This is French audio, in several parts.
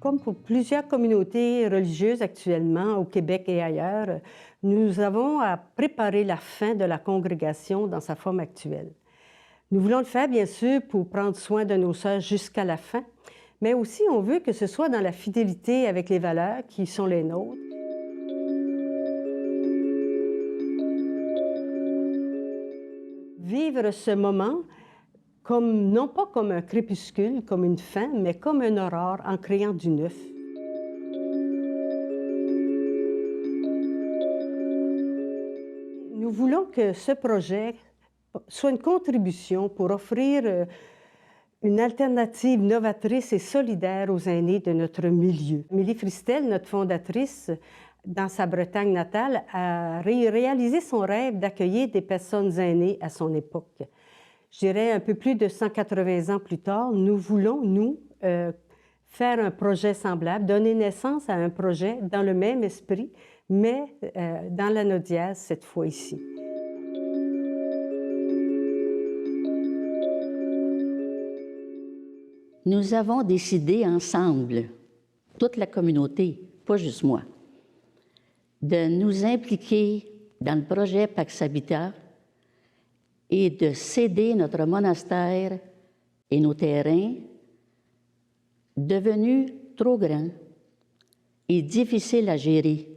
Comme pour plusieurs communautés religieuses actuellement au Québec et ailleurs, nous avons à préparer la fin de la congrégation dans sa forme actuelle. Nous voulons le faire, bien sûr, pour prendre soin de nos sœurs jusqu'à la fin, mais aussi on veut que ce soit dans la fidélité avec les valeurs qui sont les nôtres. Vivre ce moment comme, non pas comme un crépuscule, comme une fin, mais comme une aurore en créant du neuf. Nous voulons que ce projet soit une contribution pour offrir une alternative novatrice et solidaire aux aînés de notre milieu. Amélie Fristel, notre fondatrice, dans sa Bretagne natale, a réalisé son rêve d'accueillir des personnes aînées à son époque. Je dirais un peu plus de 180 ans plus tard, nous voulons, faire un projet semblable, donner naissance à un projet dans le même esprit, mais dans l'anodiase cette fois ici. Nous avons décidé ensemble, toute la communauté, pas juste moi, de nous impliquer dans le projet Pax Habitat et de céder notre monastère et nos terrains devenus trop grands et difficiles à gérer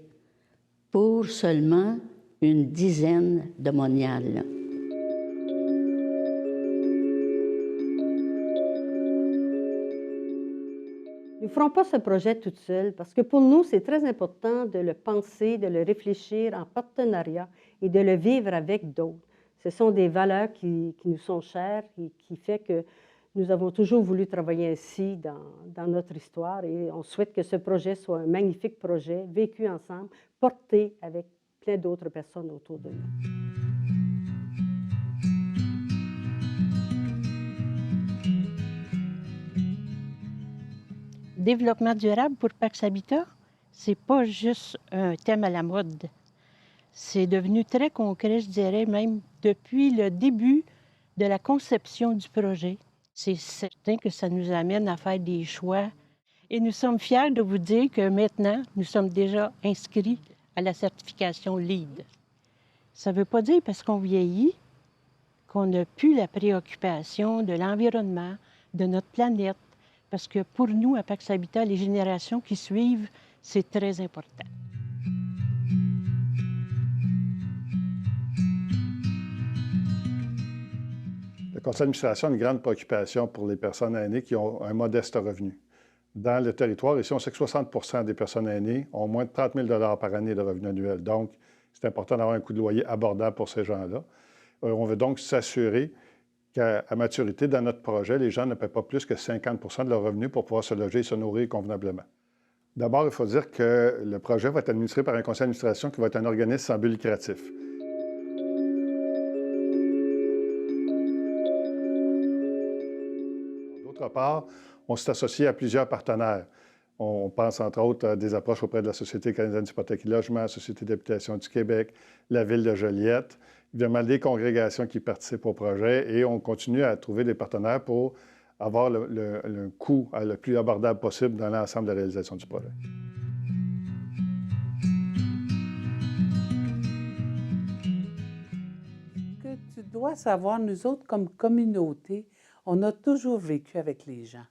pour seulement une dizaine de moniales. Nous ne ferons pas ce projet toute seule parce que pour nous, c'est très important de le penser, de le réfléchir en partenariat et de le vivre avec d'autres. Ce sont des valeurs qui nous sont chères et qui fait que nous avons toujours voulu travailler ainsi dans notre histoire et on souhaite que ce projet soit un magnifique projet, vécu ensemble, porté avec plein d'autres personnes autour de nous. Développement durable pour Pax Habitat, c'est pas juste un thème à la mode. C'est devenu très concret, je dirais, même depuis le début de la conception du projet. C'est certain que ça nous amène à faire des choix. Et nous sommes fiers de vous dire que maintenant, nous sommes déjà inscrits à la certification LEED. Ça ne veut pas dire parce qu'on vieillit qu'on n'a plus la préoccupation de l'environnement, de notre planète, parce que pour nous, à Pax Habitat, les générations qui suivent, c'est très important. Le conseil d'administration a une grande préoccupation pour les personnes aînées qui ont un modeste revenu. Dans le territoire, ici, on sait que 60 des personnes aînées ont moins de 30 000 par année de revenus annuels. Donc, c'est important d'avoir un coût de loyer abordable pour ces gens-là. On veut donc s'assurer qu'à maturité, dans notre projet, les gens ne paient pas plus que 50 de leurs revenus pour pouvoir se loger et se nourrir convenablement. D'abord, il faut dire que le projet va être administré par un conseil d'administration qui va être un organisme sans but lucratif. D'autre part, on s'est associé à plusieurs partenaires. On pense entre autres à des approches auprès de la Société canadienne d'hypothèque et logement, la Société d'habitation du Québec, la Ville de Joliette, évidemment des congrégations qui participent au projet et on continue à trouver des partenaires pour avoir le coût le plus abordable possible dans l'ensemble de la réalisation du projet. Ce que tu dois savoir, nous autres, comme communauté, on a toujours vécu avec les gens.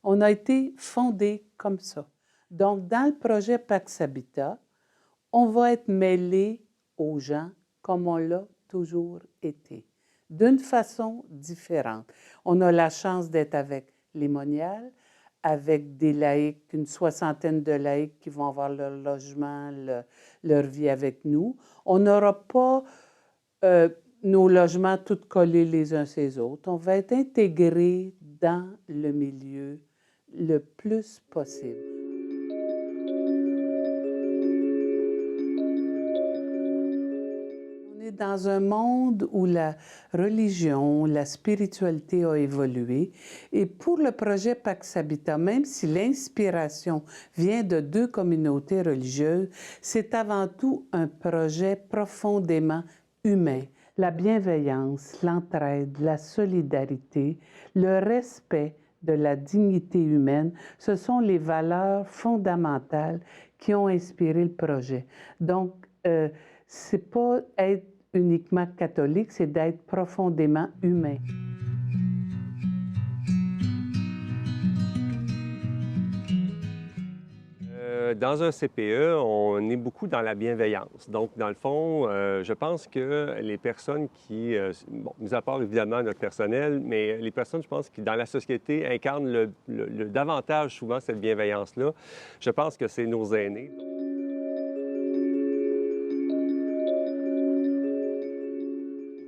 On a été fondés comme ça. Donc, dans le projet Pax Habitat, on va être mêlés aux gens comme on l'a toujours été, d'une façon différente. On a la chance d'être avec les moniales, avec des laïcs, une soixantaine de laïcs qui vont avoir leur logement, leur vie avec nous. On n'aura pas nos logements tous collés les uns sur les autres. On va être intégrés dans le milieu le plus possible. On est dans un monde où la religion, la spiritualité a évolué. Et pour le projet Pax Habitat, même si l'inspiration vient de deux communautés religieuses, c'est avant tout un projet profondément humain. La bienveillance, l'entraide, la solidarité, le respect de la dignité humaine. Ce sont les valeurs fondamentales qui ont inspiré le projet. Donc, c'est pas être uniquement catholique, c'est d'être profondément humain. Dans un CPE, on est beaucoup dans la bienveillance. Donc, dans le fond, je pense que les personnes qui, bon, mis à part évidemment notre personnel, mais les personnes, je pense, qui dans la société incarnent davantage souvent cette bienveillance-là, je pense que c'est nos aînés.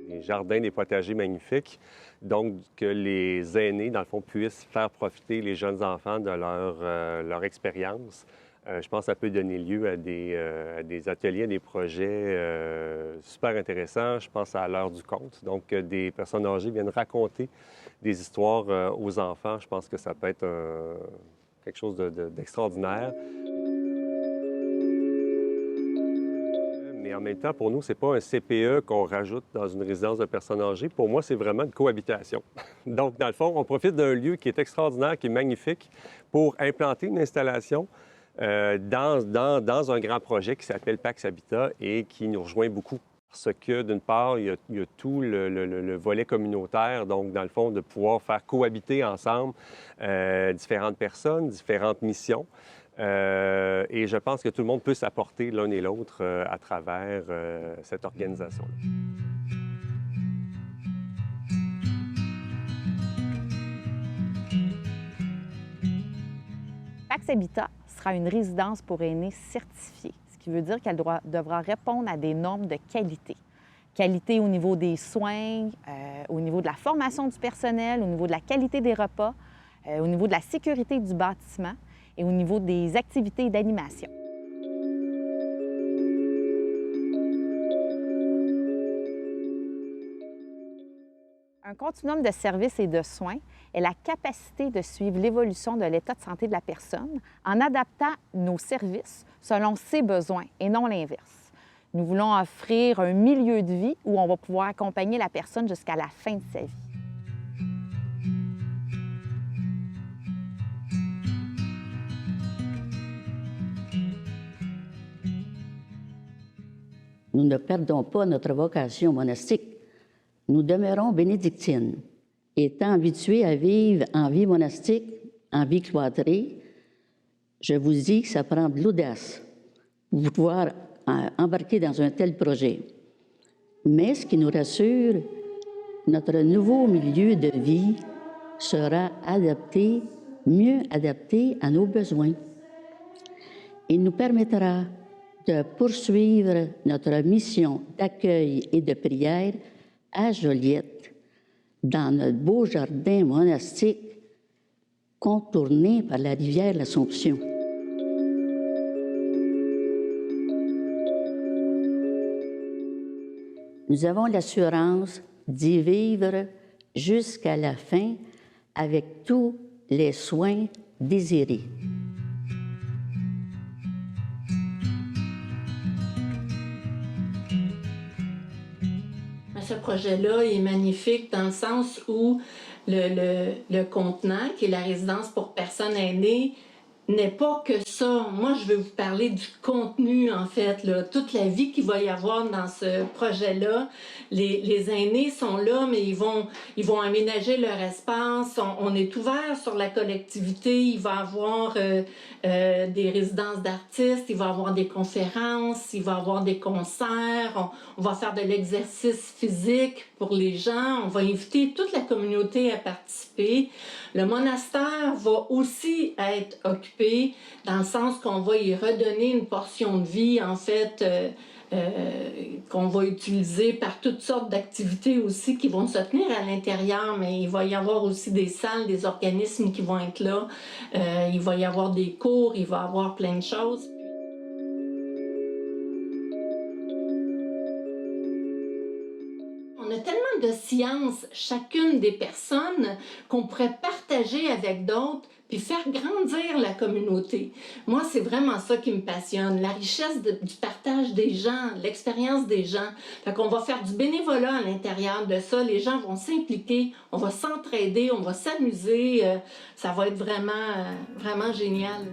Des jardins, des potagers magnifiques. Donc, que les aînés, dans le fond, puissent faire profiter les jeunes enfants de leur expérience. Je pense que ça peut donner lieu à des ateliers, des projets super intéressants. Je pense à l'heure du conte. Donc, des personnes âgées viennent raconter des histoires aux enfants. Je pense que ça peut être quelque chose d'extraordinaire. Mais en même temps, pour nous, ce n'est pas un CPE qu'on rajoute dans une résidence de personnes âgées. Pour moi, c'est vraiment une cohabitation. Donc, dans le fond, on profite d'un lieu qui est extraordinaire, qui est magnifique, pour implanter une installation dans un grand projet qui s'appelle Pax Habitat et qui nous rejoint beaucoup. Parce que, d'une part, il y a tout le volet communautaire, donc, dans le fond, de pouvoir faire cohabiter ensemble différentes personnes, différentes missions. Et je pense que tout le monde peut s'apporter l'un et l'autre à travers cette organisation-là. Pax Habitat sera une résidence pour aînés certifiée, ce qui veut dire qu'elle devra répondre à des normes de qualité. Qualité au niveau des soins, au niveau de la formation du personnel, au niveau de la qualité des repas, au niveau de la sécurité du bâtiment et au niveau des activités d'animation. Un continuum de services et de soins est la capacité de suivre l'évolution de l'état de santé de la personne en adaptant nos services selon ses besoins et non l'inverse. Nous voulons offrir un milieu de vie où on va pouvoir accompagner la personne jusqu'à la fin de sa vie. Nous ne perdons pas notre vocation monastique. Nous demeurons bénédictines. Étant habitués à vivre en vie monastique, en vie cloîtrée, je vous dis que ça prend de l'audace pour pouvoir embarquer dans un tel projet. Mais ce qui nous rassure, notre nouveau milieu de vie sera adapté, mieux adapté à nos besoins. Il nous permettra de poursuivre notre mission d'accueil et de prière à Joliette, dans notre beau jardin monastique contourné par la rivière l'Assomption. Nous avons l'assurance d'y vivre jusqu'à la fin avec tous les soins désirés. Ce projet-là est magnifique dans le sens où le contenant, qui est la résidence pour personnes aînées, n'est pas que ça. Moi, je vais vous parler du contenu, en fait, là, toute la vie qu'il va y avoir dans ce projet-là. Les aînés sont là, mais ils vont aménager leur espace. On est ouvert sur la collectivité. Il va y avoir des résidences d'artistes, il va y avoir des conférences, il va y avoir des concerts. On va faire de l'exercice physique pour les gens. On va inviter toute la communauté à participer. Le monastère va aussi être occupé dans le sens qu'on va y redonner une portion de vie, en fait, qu'on va utiliser par toutes sortes d'activités aussi qui vont se tenir à l'intérieur, mais il va y avoir aussi des salles, des organismes qui vont être là. Il va y avoir des cours, il va y avoir plein de choses. On a tellement de science, chacune des personnes, qu'on pourrait partager avec d'autres, puis faire grandir la communauté. Moi, c'est vraiment ça qui me passionne, la richesse du partage des gens, l'expérience des gens. Fait qu'on va faire du bénévolat à l'intérieur de ça, les gens vont s'impliquer, on va s'entraider, on va s'amuser, ça va être vraiment, vraiment génial.